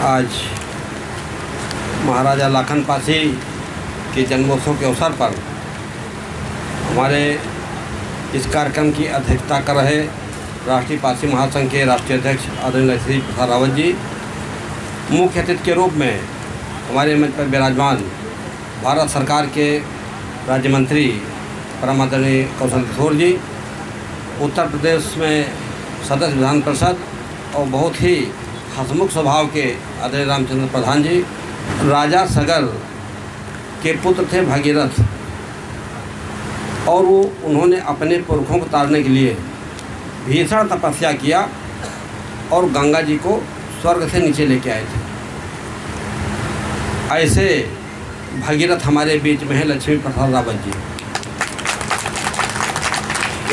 आज महाराजा लाखन पासी के जन्मोत्सव के अवसर पर हमारे इस कार्यक्रम की अध्यक्षता कर रहे राष्ट्रीय पासी महासंघ के राष्ट्रीय अध्यक्ष आदरणीय श्री प्रसाद रावत जी, मुख्य अतिथि के रूप में हमारे मंच पर विराजमान भारत सरकार के राज्य मंत्री परम आदरणीय कौशल किशोर जी, उत्तर प्रदेश में सदस्य विधान परिषद और बहुत ही हसमुख स्वभाव के आदरणीय रामचंद्र प्रधान जी, राजा सगर के पुत्र थे भगीरथ, और वो उन्होंने अपने पुरखों को तारने के लिए भीषण तपस्या किया और गंगा जी को स्वर्ग से नीचे लेके आए थे। ऐसे भगीरथ हमारे बीच में है लक्ष्मी प्रसाद रावत जी।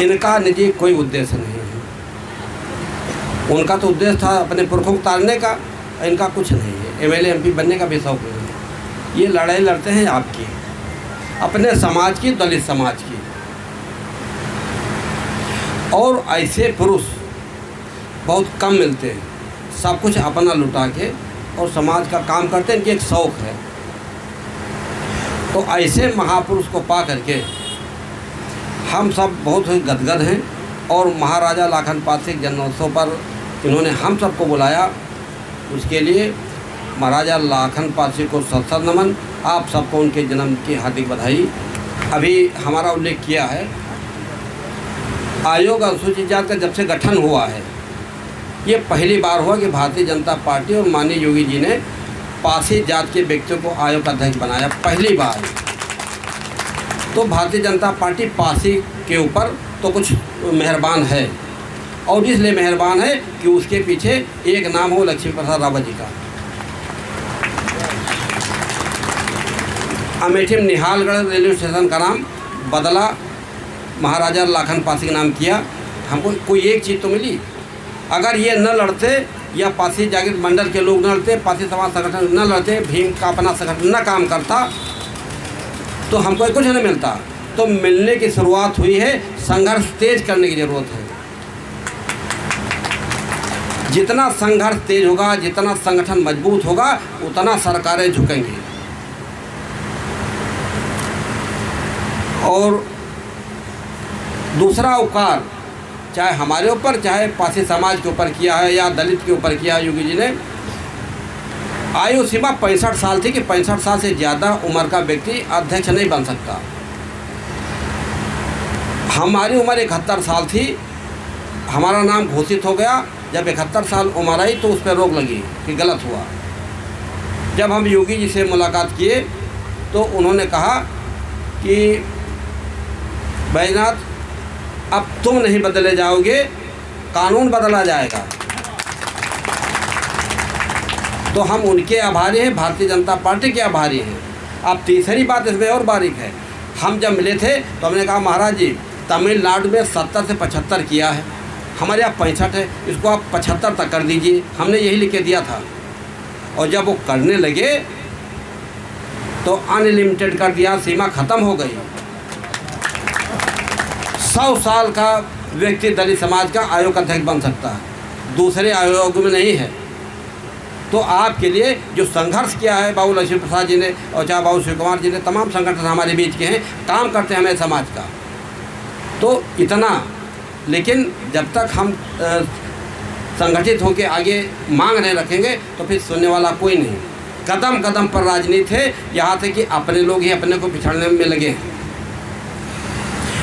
इनका निजी कोई उद्देश्य नहीं है, उनका तो उद्देश्य था अपने पुरखों को तारने का, इनका कुछ नहीं है। एमएलए एमपी बनने का भी शौक नहीं है। ये लड़ाई लड़ते हैं आपकी, अपने समाज की, दलित समाज की। और ऐसे पुरुष बहुत कम मिलते हैं, सब कुछ अपना लुटा के और समाज का काम करते हैं, इनकी एक शौक है। तो ऐसे महापुरुष को पा करके हम सब बहुत ही गदगद हैं। और महाराजा लाखन पासी के जन्मोत्सव पर इन्होंने हम सबको बुलाया, उसके लिए महाराजा लाखन पासी को सत नमन। आप सबको उनके जन्म की हार्दिक बधाई। अभी हमारा उल्लेख किया है, आयोग अनुसूचित जाति का जब से गठन हुआ है, ये पहली बार हुआ कि भारतीय जनता पार्टी और माननीय योगी जी ने पासी जाति के व्यक्तियों को आयोग का अध्यक्ष बनाया, पहली बार। तो भारतीय जनता पार्टी पासी के ऊपर तो कुछ मेहरबान है, और इसलिए मेहरबान है कि उसके पीछे एक नाम हो लक्ष्मी प्रसाद रावत जी का। अमेठी में निहालगढ़ रेलवे स्टेशन का नाम बदला, महाराजा लाखन पासी का नाम किया। हमको कोई एक चीज़ तो मिली। अगर ये न लड़ते या पासी जागृत मंडल के लोग न लड़ते, पासी समाज संगठन न लड़ते, भीम का अपना संगठन न काम करता, तो हमको कुछ नहीं मिलता। तो मिलने की शुरुआत हुई है, संघर्ष तेज करने की ज़रूरत है। जितना संघर्ष तेज होगा, जितना संगठन मजबूत होगा, उतना सरकारें झुकेंगी। और दूसरा उपकार चाहे हमारे ऊपर, चाहे पासी समाज के ऊपर किया है या दलित के ऊपर किया है योगी जी ने। आयु सीमा 65 साल थी कि 65 साल से ज़्यादा उम्र का व्यक्ति अध्यक्ष नहीं बन सकता। हमारी उम्र 71 साल थी, हमारा नाम घोषित हो गया। जब 71 साल उम्र आई तो उस पर रोक लगी कि गलत हुआ। जब हम योगी जी से मुलाकात किए तो उन्होंने कहा कि बैजनाथ, अब तुम नहीं बदले जाओगे, कानून बदला जाएगा। तो हम उनके आभारी हैं, भारतीय जनता पार्टी के आभारी हैं। अब तीसरी बात इसमें और बारीक है। हम जब मिले थे तो हमने कहा, महाराज जी, तमिलनाडु में 70 से 75 किया है, हमारे यहाँ 65 है, इसको आप 75 तक कर दीजिए। हमने यही लिख के दिया था। और जब वो करने लगे तो अनलिमिटेड कर दिया, सीमा ख़त्म हो गई। 100 साल का व्यक्ति दलित समाज का आयोग का अध्यक्ष बन सकता है, दूसरे आयोग में नहीं है। तो आपके लिए जो संघर्ष किया है बाबू लक्ष्मी प्रसाद जी ने और चाहे बाबू शिव कुमार जी ने, तमाम संगठन हमारे बीच के हैं, काम करते हैं हमारे समाज का। तो इतना, लेकिन जब तक हम संगठित होकर आगे मांग नहीं रखेंगे तो फिर सुनने वाला कोई नहीं। कदम कदम पर राजनीति है, यहाँ तक कि अपने लोग ही अपने को पिछड़ने में लगे हैं।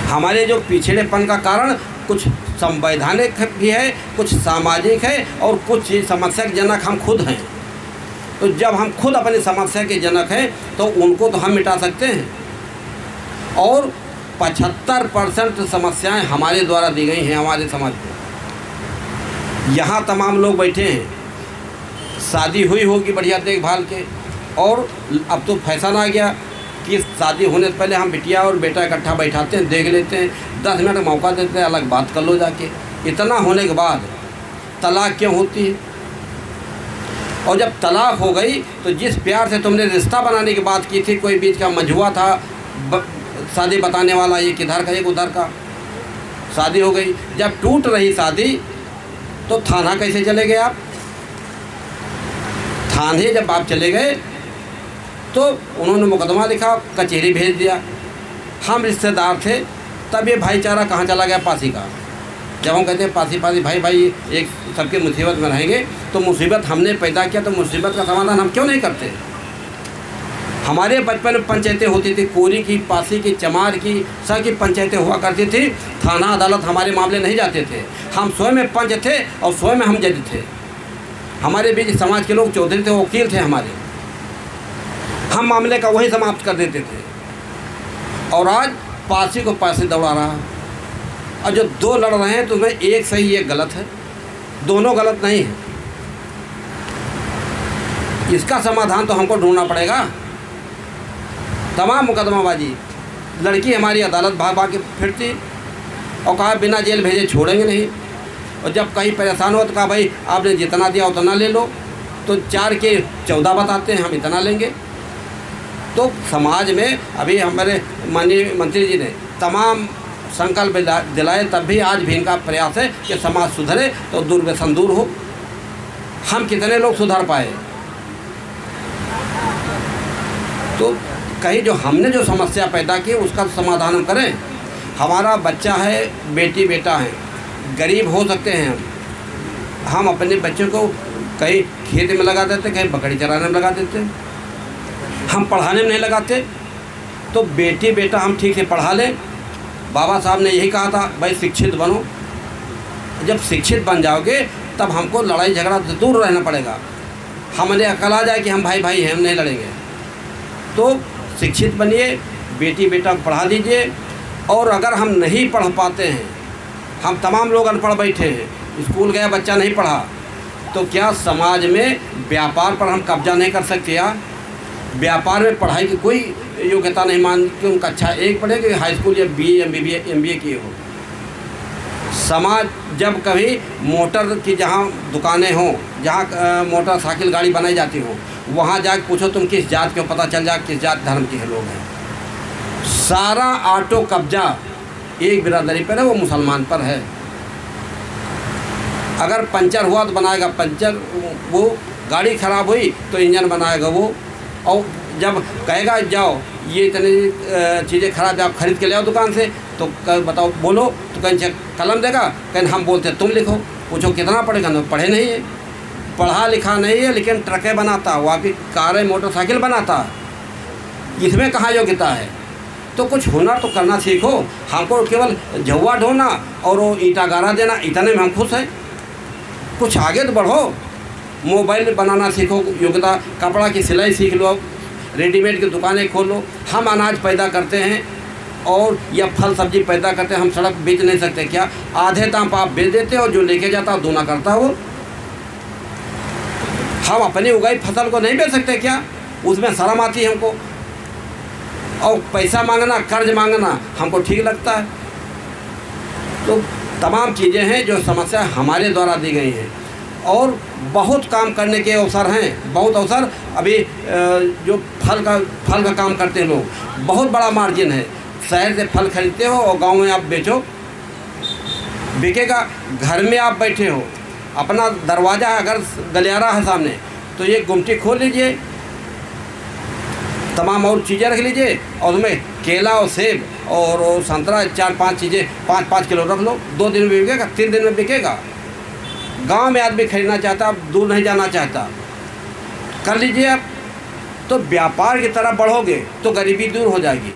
हमारे जो पिछड़ेपन का कारण कुछ संवैधानिक भी है, कुछ सामाजिक है, और कुछ समस्या के जनक हम खुद हैं। तो जब हम खुद अपनी समस्या के जनक हैं तो उनको तो हम मिटा सकते हैं। और 75% समस्याएं हमारे द्वारा दी गई हैं हमारे समाज को। यहाँ तमाम लोग बैठे हैं, शादी हुई होगी बढ़िया देखभाल के, और अब तो फैशन आ गया कि शादी होने से पहले हम बिटिया और बेटा इकट्ठा बैठाते हैं, देख लेते हैं, 10 मिनट मौका देते हैं, अलग बात कर लो जाके। इतना होने के बाद तलाक क्यों होती है? और जब तलाक हो गई तो जिस प्यार से तुमने रिश्ता बनाने की बात की थी, कोई बीच का मझुआ था शादी बताने वाला, एक इधर का एक उधर का, शादी हो गई। जब टूट रही शादी तो थाना कैसे चले गए आप? थाने जब आप चले गए तो उन्होंने मुकदमा लिखा, कचहरी भेज दिया। हम रिश्तेदार थे, तब ये भाईचारा कहाँ चला गया पासी का। जब हम कहते हैं पासी पासी भाई भाई एक सबके मुसीबत में रहेंगे, तो मुसीबत हमने पैदा किया तो मुसीबत का समाधान हम क्यों नहीं करते। हमारे बचपन में पंचायतें होती थी, कोरी की, पासी की, चमार की, सब की पंचायतें हुआ करती थी। थाना अदालत हमारे मामले नहीं जाते थे। हम स्वयं में पंच थे और स्वयं में हम जज थे। हमारे बीच समाज के लोग चौधरी थे, वकील थे हमारे। हम मामले का वही समाप्त कर देते थे। और आज पासी को पासी दौड़ा रहा, और जो दो लड़ रहे हैं तो उसमें एक सही एक गलत है, दोनों गलत नहीं है। इसका समाधान तो हमको ढूंढना पड़ेगा। तमाम मुकदमाबाजी, लड़की हमारी अदालत भाग भाग के फिरती और कहा बिना जेल भेजे छोड़ेंगे नहीं। और जब कहीं परेशान हो तो कहा भाई आपने जितना दिया उतना ले लो, तो 4 के 14 बताते हैं, हम इतना लेंगे। तो समाज में अभी हमारे माननीय मंत्री जी ने तमाम संकल्प दिलाए, तब भी आज भी इनका प्रयास है कि समाज सुधरे तो दुर्व्यसन दूर हो। हम कितने लोग सुधार पाए, तो कहीं जो हमने जो समस्या पैदा की उसका समाधान हम करें। हमारा बच्चा है, बेटी बेटा है, गरीब हो सकते हैं, हम अपने बच्चों को कहीं खेत में लगा देते, कहीं बकरी चराने में लगा देते, हम पढ़ाने में नहीं लगाते। तो बेटी बेटा हम ठीक से पढ़ा लें। बाबा साहब ने यही कहा था भाई शिक्षित बनो। जब शिक्षित बन जाओगे तब हमको लड़ाई झगड़ा से दूर रहना पड़ेगा। हमें अकल आ जाए कि हम भाई भाई हैं, हम नहीं लड़ेंगे। तो शिक्षित बनिए, बेटी बेटा को पढ़ा दीजिए। और अगर हम नहीं पढ़ पाते हैं, हम तमाम लोग अनपढ़ बैठे हैं, स्कूल गया बच्चा नहीं पढ़ा, तो क्या समाज में व्यापार पर हम कब्जा नहीं कर सकते? या व्यापार में पढ़ाई की कोई योग्यता नहीं मान कि उनका अच्छा एक पढ़े कि हाई स्कूल या BA MBA किए हो। समाज जब कभी मोटर की जहाँ दुकानें हों, जहाँ मोटरसाइकिल गाड़ी बनाई जाती हो, वहाँ जाकर पूछो तुम किस जात के हो, पता चल जाए किस जात धर्म के लोग हैं। सारा ऑटो कब्जा एक बिरादरी पर है, वो मुसलमान पर है। अगर पंचर हुआ तो बनाएगा पंचर वो, गाड़ी ख़राब हुई तो इंजन बनाएगा वो। और जब कहेगा जाओ ये इतनी चीज़ें ख़राब आप खरीद के ले आओ दुकान से, तो बताओ बोलो, तो कहीं कलम देगा, कहीं हम बोलते तुम लिखो। पूछो कितना पढ़ेगा, तो पढ़े नहीं है, पढ़ा लिखा नहीं है, लेकिन ट्रकें बनाता, वो आपकी कारें मोटरसाइकिल बनाता, इसमें कहाँ योग्यता है? तो कुछ हुनर तो करना सीखो। हमको केवल झुआ ढोना और वो ईंटा गारा देना, इतने में हम खुश हैं। कुछ आगे तो बढ़ो, मोबाइल बनाना सीखो, योग्यता, कपड़ा की सिलाई सीख लो, रेडीमेड की दुकानें खोलो। हम अनाज पैदा करते हैं और या फल सब्जी पैदा करते हैं, हम सड़क बेच नहीं सकते क्या? आधे दाम पर आप बेच देते हो, जो लेके जाता है दूना करता है वो। हम अपनी उगाई फसल को नहीं बेच सकते क्या? उसमें शर्म आती है हमको। और पैसा मांगना, कर्ज मांगना हमको ठीक लगता है। तो तमाम चीज़ें हैं जो समस्या हमारे द्वारा दी गई हैं, और बहुत काम करने के अवसर हैं, बहुत अवसर। अभी जो फल का काम करते हैं लोग, बहुत बड़ा मार्जिन है। शहर से फल खरीदते हो और गांव में आप बेचो, बिकेगा। घर में आप बैठे हो, अपना दरवाज़ा अगर गलियारा है सामने, तो ये गुमटी खोल लीजिए, तमाम और चीज़ें रख लीजिए, और उसमें केला और सेब और संतरा 4-5 चीज़ें 5-5 किलो रख लो। 2 दिन में बिकेगा, 3 दिन में बिकेगा। गांव में आदमी खरीदना चाहता, आप दूर नहीं जाना चाहता, कर लीजिए आप। तो व्यापार की तरफ बढ़ोगे तो गरीबी दूर हो जाएगी।